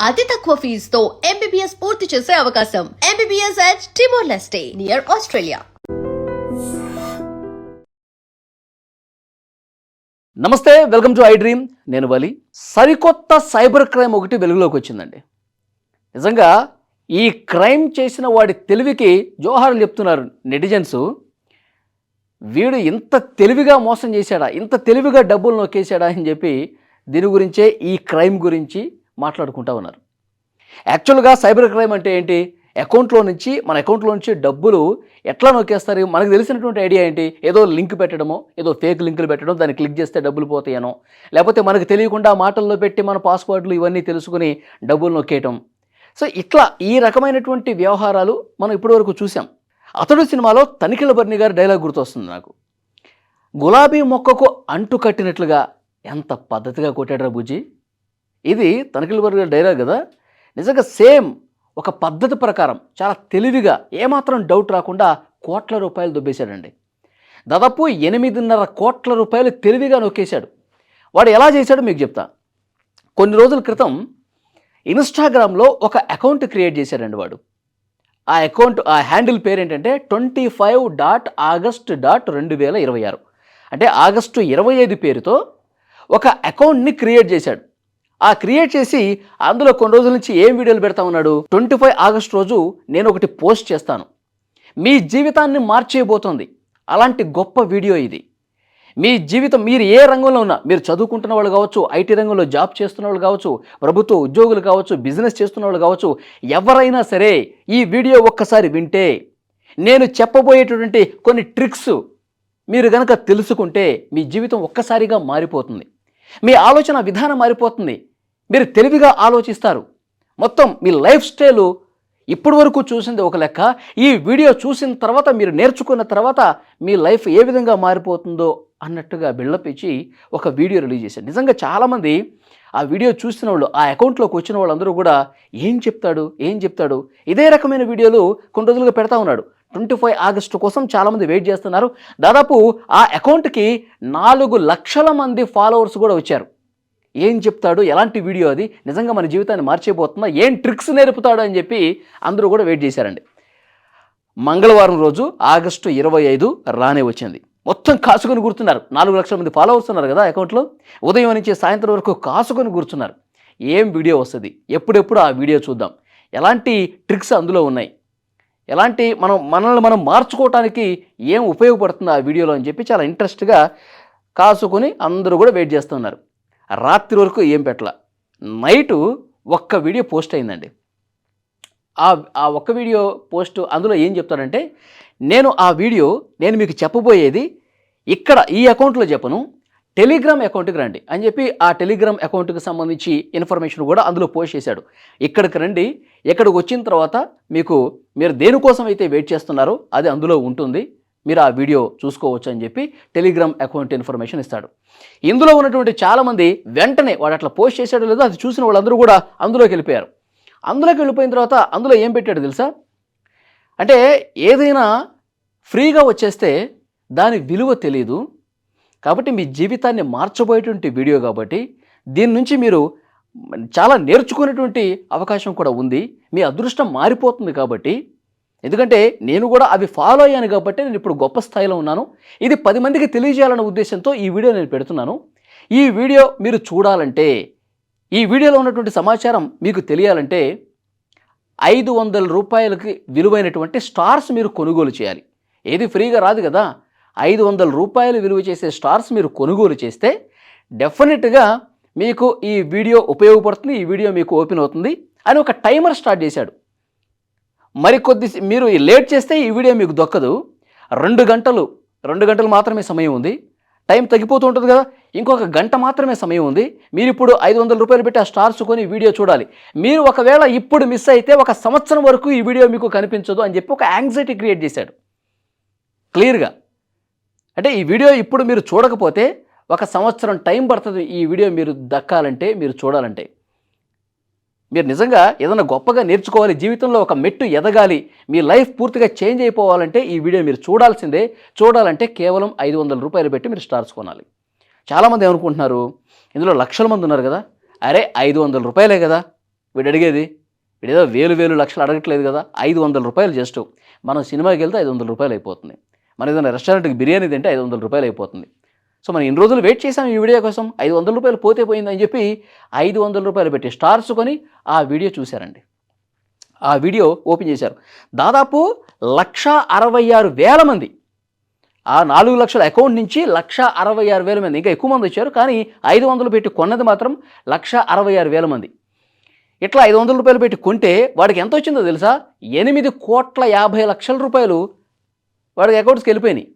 అతి తక్కువ ఫీజుతో MBBS పూర్తి చేసే అవకాశం. MBBS at Timor-Leste near Australia. నమస్తే, వెల్కమ్ టు ఐ డ్రీమ్. నేను వలి. సరికొత్త సైబర్ క్రైమ్ ఒకటి వెలుగులోకి వచ్చిందండి. నిజంగా ఈ క్రైమ్ చేసిన వాడి తెలివికి జోహార్లు చెప్తున్నారు నెటిజన్స్. వీడు ఇంత తెలివిగా మోసం చేశాడా, ఇంత తెలివిగా డబ్బులు నొక్కేశాడా అని చెప్పి దీని గురించే, ఈ క్రైమ్ గురించి మాట్లాడుకుంటా ఉన్నారు. యాక్చువల్గా సైబర్ క్రైమ్ అంటే ఏంటి? మన అకౌంట్లో నుంచి డబ్బులు ఎట్లా నొక్కేస్తారు? మనకు తెలిసినటువంటి ఐడియా ఏంటి? ఏదో లింక్ పెట్టడమో, ఏదో ఫేక్ లింకులు పెట్టడం, దాన్ని క్లిక్ చేస్తే డబ్బులు పోతాయనో, లేకపోతే మనకు తెలియకుండా మాటల్లో పెట్టి మన పాస్వర్డ్లు ఇవన్నీ తెలుసుకుని డబ్బులు నొక్కేయటం. సో ఇట్లా ఈ రకమైనటువంటి వ్యవహారాలు మనం ఇప్పటివరకు చూసాం. అతడు సినిమాలో తనిఖీల బర్ని గారి డైలాగ్ గుర్తొస్తుంది నాకు. గులాబీ మొక్కకు అంటు కట్టినట్లుగా ఎంత పద్ధతిగా కొట్టాడరా బుజ్జి. ఇది తనిఖీల బర్ని గారి డైలాగ్ కదా. నిజంగా సేమ్ ఒక పద్ధతి ప్రకారం చాలా తెలివిగా, ఏమాత్రం డౌట్ రాకుండా కోట్ల రూపాయలు దొబ్బేశాడండి. దాదాపు 8.5 కోట్ల రూపాయలు తెలివిగా నొక్కేశాడు. వాడు ఎలా చేశాడో మీకు చెప్తా. కొన్ని రోజుల క్రితం ఇన్స్టాగ్రామ్లో ఒక అకౌంట్ క్రియేట్ చేశాడండి వాడు. ఆ హ్యాండిల్ పేరు ఏంటంటే 25.August.2026. అంటే ఆగస్టు 25 పేరుతో ఒక అకౌంట్ని క్రియేట్ చేశాడు. ఆ క్రియేట్ చేసి అందులో కొన్ని రోజుల నుంచి ఏం వీడియోలు పెడతా ఉన్నాడు. 25 ఆగస్టు రోజు నేను ఒకటి పోస్ట్ చేస్తాను, మీ జీవితాన్ని మార్చేయబోతోంది, అలాంటి గొప్ప వీడియో ఇది. మీ జీవితం, మీరు ఏ రంగంలో ఉన్నా, మీరు చదువుకుంటున్న వాళ్ళు కావచ్చు, ఐటీ రంగంలో జాబ్ చేస్తున్న వాళ్ళు కావచ్చు, ప్రభుత్వ ఉద్యోగులు కావచ్చు, బిజినెస్ చేస్తున్న వాళ్ళు కావచ్చు, ఎవరైనా సరే ఈ వీడియో ఒక్కసారి వింటే, నేను చెప్పబోయేటటువంటి కొన్ని ట్రిక్స్ మీరు కనుక తెలుసుకుంటే మీ జీవితం ఒక్కసారిగా మారిపోతుంది. మీ ఆలోచన విధానం మారిపోతుంది. మీరు తెలివిగా ఆలోచిస్తారు. మొత్తం మీ లైఫ్ స్టైలు ఇప్పటి వరకు చూసింది ఒక లెక్క, ఈ వీడియో చూసిన తర్వాత, మీరు నేర్చుకున్న తర్వాత మీ లైఫ్ ఏ విధంగా మారిపోతుందో అన్నట్టుగా బిల్డప్ ఇచ్చి ఒక వీడియో రిలీజ్ చేశారు. నిజంగా చాలామంది ఆ వీడియో చూసిన వాళ్ళు, ఆ అకౌంట్లోకి వచ్చిన వాళ్ళందరూ కూడా ఏం చెప్తాడు ఇదే రకమైన వీడియోలు కొన్ని రోజులుగా పెడతా ఉన్నాడు. 25 ఆగస్టు కోసం చాలామంది వెయిట్ చేస్తున్నారు. దాదాపు ఆ అకౌంట్కి 4 లక్షల మంది ఫాలోవర్స్ కూడా వచ్చారు. ఏం చెప్తాడు, ఎలాంటి వీడియో అది, నిజంగా మన జీవితాన్ని మార్చేయబోతుందా, ఏం ట్రిక్స్ నేర్పుతాడు అని చెప్పి అందరూ కూడా వెయిట్ చేశారండి. మంగళవారం రోజు ఆగస్టు 25 రానే వచ్చింది. మొత్తం కాసుకొని కూర్చున్నారు. 4 లక్షల మంది ఫాలోవర్స్ ఉన్నారు కదా అకౌంట్లో. ఉదయం నుంచి సాయంత్రం వరకు కాసుకొని కూర్చున్నారు. ఏం వీడియో వస్తుంది, ఎప్పుడెప్పుడు ఆ వీడియో చూద్దాం, ఎలాంటి ట్రిక్స్ అందులో ఉన్నాయి, ఎలాంటి మనల్ని మనం మార్చుకోవటానికి ఏం ఉపయోగపడుతుంది ఆ వీడియోలో అని చెప్పి చాలా ఇంట్రెస్ట్గా కాసుకొని అందరూ కూడా వెయిట్ చేస్తున్నారు. రాత్రి వరకు ఏం పెట్టలా. నైటు ఒక్క వీడియో పోస్ట్ అయిందండి. ఆ ఒక్క వీడియో పోస్ట్, అందులో ఏం చెప్తాడంటే, నేను మీకు చెప్పబోయేది ఇక్కడ ఈ అకౌంట్లో చెప్పను, టెలిగ్రామ్ అకౌంట్కి రండి అని చెప్పి ఆ టెలిగ్రామ్ అకౌంట్కి సంబంధించి ఇన్ఫర్మేషన్ కూడా అందులో పోస్ట్ చేశాడు. ఇక్కడికి రండి, ఇక్కడికి వచ్చిన తర్వాత మీరు దేనికోసం అయితే వెయిట్ చేస్తున్నారో అది అందులో ఉంటుంది, మీరు ఆ వీడియో చూసుకోవచ్చు అని చెప్పి టెలిగ్రామ్ అకౌంట్ ఇన్ఫర్మేషన్ ఇస్తాడు. ఇందులో ఉన్నటువంటి చాలామంది వెంటనే వాడు అట్లా పోస్ట్ చేశాడో లేదో అది చూసిన వాళ్ళందరూ కూడా అందులోకి వెళ్ళిపోయారు. అందులోకి వెళ్ళిపోయిన తర్వాత అందులో ఏం పెట్టాడు తెలుసా? అంటే ఏదైనా ఫ్రీగా వచ్చేస్తే దాని విలువ తెలియదు, కాబట్టి మీ జీవితాన్ని మార్చబోయేటువంటి వీడియో కాబట్టి దీని నుంచి మీరు చాలా నేర్చుకునేటువంటి అవకాశం కూడా ఉంది, మీ అదృష్టం మారిపోతుంది. కాబట్టి ఎందుకంటే నేను కూడా అవి ఫాలో అయ్యాను కాబట్టి నేను ఇప్పుడు గొప్ప స్థాయిలో ఉన్నాను. ఇది 10 మందికి తెలియజేయాలన్న ఉద్దేశంతో ఈ వీడియో నేను పెడుతున్నాను. ఈ వీడియో మీరు చూడాలంటే, ఈ వీడియోలో ఉన్నటువంటి సమాచారం మీకు తెలియాలంటే 500 రూపాయలకి విలువైనటువంటి స్టార్స్ మీరు కొనుగోలు చేయాలి. ఏది ఫ్రీగా రాదు కదా. 500 రూపాయలు విలువ చేసే స్టార్స్ మీరు కొనుగోలు చేస్తే డెఫినెట్గా మీకు ఈ వీడియో ఉపయోగపడుతుంది, ఈ వీడియో మీకు ఓపెన్ అవుతుంది అని ఒక టైమర్ స్టార్ట్ చేశాడు. మీరు లేట్ చేస్తే ఈ వీడియో మీకు దొక్కదు. 2 గంటలు మాత్రమే సమయం ఉంది. టైం తగ్గిపోతూ ఉంటుంది కదా, ఇంకొక గంట మాత్రమే సమయం ఉంది. మీరు ఇప్పుడు 500 రూపాయలు పెట్టి ఆ స్టార్స్ కొని వీడియో చూడాలి. మీరు ఒకవేళ ఇప్పుడు మిస్ అయితే 1 సంవత్సరం వరకు ఈ వీడియో మీకు కనిపించదు అని చెప్పి ఒక యాంగ్జైటీ క్రియేట్ చేశాడు క్లియర్గా. అంటే ఈ వీడియో ఇప్పుడు మీరు చూడకపోతే 1 సంవత్సరం టైం పడుతుంది ఈ వీడియో మీరు దక్కాలంటే, మీరు చూడాలంటే. మీరు నిజంగా ఏదైనా గొప్పగా నేర్చుకోవాలి, జీవితంలో ఒక మెట్టు ఎదగాలి, మీ లైఫ్ పూర్తిగా చేంజ్ అయిపోవాలంటే ఈ వీడియో మీరు చూడాల్సిందే. చూడాలంటే కేవలం 500 రూపాయలు పెట్టి మీరు స్టార్స్ కొనాలి. చాలామంది ఏమనుకుంటున్నారు, ఇందులో లక్షల మంది ఉన్నారు కదా, అరే 500 రూపాయలే కదా, వీడు అడిగేది? వీడేదో వేలు లక్షలు అడగట్లేదు కదా, 500 రూపాయలు జస్ట్. మనం సినిమాకి వెళ్తే 500 రూపాయలు అయిపోతుంది. మనం ఏదైనా రెస్టారెంట్కి బిర్యానీ తింటే 500 రూపాయలు అయిపోతుంది. సో మనం ఇన్ని రోజులు వెయిట్ చేసాం ఈ వీడియో కోసం, 500 రూపాయలు పోతే పోయిందని చెప్పి 500 రూపాయలు పెట్టి స్టార్స్ కొని ఆ వీడియో చూశారండి. ఆ వీడియో ఓపెన్ చేశారు. దాదాపు 1,66,000 మంది, ఆ 4 లక్షల అకౌంట్ నుంచి 1,66,000 మంది, ఇంకా ఎక్కువ మంది వచ్చారు. కానీ 500 పెట్టి కొన్నది మాత్రం 1,66,000 మంది. ఇట్లా 500 రూపాయలు పెట్టి కొంటే వాడికి ఎంత వచ్చిందో తెలుసా? 8,50,00,000 రూపాయలు వాడికి అకౌంట్స్కి వెళ్ళిపోయినాయి.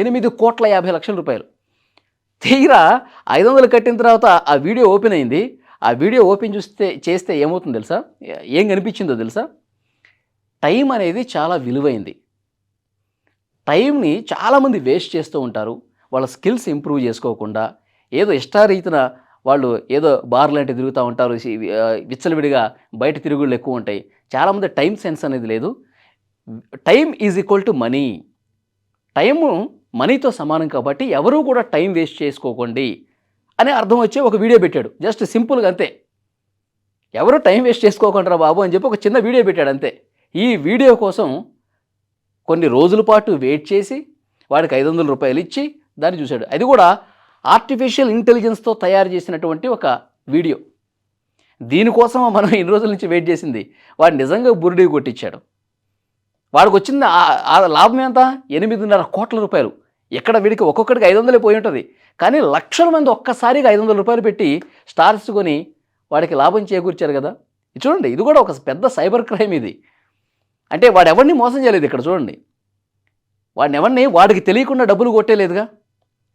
8,50,00,000 రూపాయలు. తీరా 500 కట్టిన తర్వాత ఆ వీడియో ఓపెన్ అయింది. ఆ వీడియో ఓపెన్ చేస్తే ఏమవుతుందో తెలుసా? ఏం కనిపించిందో తెలుసా? టైం అనేది చాలా విలువైంది. టైంని చాలామంది వేస్ట్ చేస్తూ ఉంటారు. వాళ్ళ స్కిల్స్ ఇంప్రూవ్ చేసుకోకుండా ఏదో ఇష్టారీతిన వాళ్ళు ఏదో బార్ లాంటి తిరుగుతూ ఉంటారు. విచ్చలవిడిగా బయట తిరుగుళ్ళు ఎక్కువ ఉంటాయి. చాలామంది టైం సెన్స్ అనేది లేదు. Time is equal to money. Time మనీతో సమానం కాబట్టి ఎవరూ కూడా టైం వేస్ట్ చేసుకోకండి అని అర్థం వచ్చి ఒక వీడియో పెట్టాడు. జస్ట్ సింపుల్గా అంతే. ఎవరు టైం వేస్ట్ చేసుకోకుండా బాబు అని చెప్పి ఒక చిన్న వీడియో పెట్టాడు అంతే. ఈ వీడియో కోసం కొన్ని రోజుల పాటు వెయిట్ చేసి వాడికి 500 రూపాయలు ఇచ్చి దాన్ని చూశాడు. అది కూడా ఆర్టిఫిషియల్ ఇంటెలిజెన్స్తో తయారు చేసినటువంటి ఒక వీడియో. దీనికోసం మనం ఇన్ని రోజుల నుంచి వెయిట్ చేసింది. వాడు నిజంగా బురుడి కొట్టించాడు. వాడికి వచ్చింది ఆ లాభం ఎంత? 8.5 కోట్ల రూపాయలు. ఎక్కడ వీడికి ఒక్కొక్కడికి 500 పోయి ఉంటుంది. కానీ లక్షల మంది ఒక్కసారిగా 500 రూపాయలు పెట్టి స్టార్స్ కొని వాడికి లాభం చేకూర్చారు కదా. చూడండి, ఇది కూడా ఒక పెద్ద సైబర్ క్రైమ్ ఇది. అంటే వాడు ఎవరిని మోసం చేయలేదు. ఇక్కడ చూడండి, వాడికి తెలియకుండా డబ్బులు కొట్టేలేదుగా.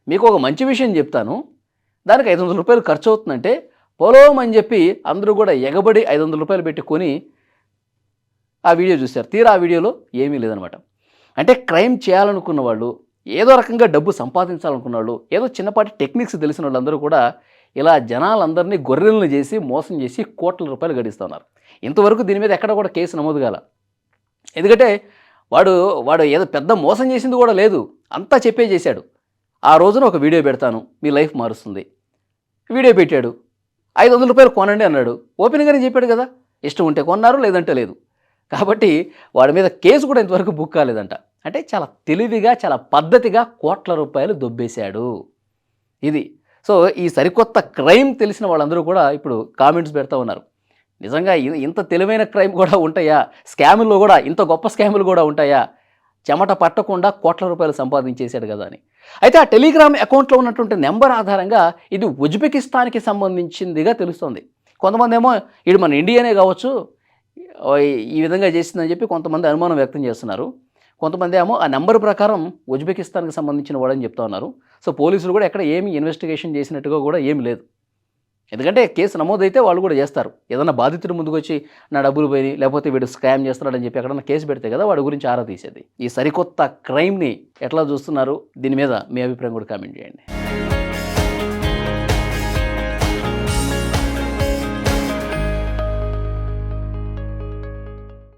మీకు ఒక మంచి విషయం చెప్తాను. దానికి 500 రూపాయలు ఖర్చు అవుతుందంటే పొలం అని చెప్పి అందరూ కూడా ఎగబడి 500 రూపాయలు పెట్టి కొని ఆ వీడియో చూశారు. తీరా ఆ వీడియోలో ఏమీ లేదనమాట. అంటే క్రైమ్ చేయాలనుకున్న వాళ్ళు, ఏదో రకంగా డబ్బు సంపాదించాలనుకున్న వాళ్ళు, ఏదో చిన్నపాటి టెక్నిక్స్ తెలిసిన వాళ్ళందరూ కూడా ఇలా జనాలందరినీ గొర్రెలను చేసి మోసం చేసి కోట్ల రూపాయలు గడిస్తున్నారు. ఇంతవరకు దీని మీద ఎక్కడ కూడా కేసు నమోదు కాల. ఎందుకంటే వాడు ఏదో పెద్ద మోసం చేసింది కూడా లేదు, అంతా చెప్పే చేశాడు. ఆ రోజున ఒక వీడియో పెడతాను, మీ లైఫ్ మారుస్తుంది. వీడియో పెట్టాడు, 500 రూపాయలు కొనండి అన్నాడు. ఓపెన్గానే చెప్పాడు కదా, ఇష్టం ఉంటే కొన్నారు, లేదంటే లేదు. కాబట్టి వాడి మీద కేసు కూడా ఇంతవరకు బుక్ కాలేదంట. అంటే చాలా తెలివిగా, చాలా పద్ధతిగా కోట్ల రూపాయలు దొబ్బేశాడు. ఇది. సో ఈ సరికొత్త క్రైమ్ తెలిసిన వాళ్ళందరూ కూడా ఇప్పుడు కామెంట్స్ పెడతా ఉన్నారు. నిజంగా ఇంత తెలివైన క్రైమ్ కూడా ఉంటాయా? స్కాముల్లో కూడా ఇంత గొప్ప స్కాములు కూడా ఉంటాయా? చెమట పట్టకుండా కోట్ల రూపాయలు సంపాదించేశాడు కదా అని. అయితే ఆ టెలిగ్రామ్ అకౌంట్లో ఉన్నటువంటి నెంబర్ ఆధారంగా ఇది ఉజ్బెకిస్తాన్కి సంబంధించిందిగా తెలుస్తుంది. కొంతమంది ఏమో ఇది మన ఇండియానే కావచ్చు ఈ విధంగా చేసిందని చెప్పి కొంతమంది అనుమానం వ్యక్తం చేస్తున్నారు. కొంతమంది ఏమో ఆ నెంబర్ ప్రకారం ఉజ్బెకిస్తాన్కి సంబంధించిన వాడని చెప్తా ఉన్నారు. సో పోలీసులు కూడా ఎక్కడ ఏమి ఇన్వెస్టిగేషన్ చేసినట్టుగా కూడా ఏమి లేదు. ఎందుకంటే కేసు నమోదైతే వాళ్ళు కూడా చేస్తారు. ఏదైనా బాధితుడు ముందుకు వచ్చి నా డబ్బులు పోయి లేకపోతే వీడు స్కామ్ చేస్తున్నాడని చెప్పి ఎక్కడన్నా కేసు పెడితే కదా వాడి గురించి ఆరా తీసేది. ఈ సరికొత్త క్రైమ్ని ఎట్లా చూస్తున్నారు? దీని మీద మీ అభిప్రాయం కూడా కామెంట్ చేయండి.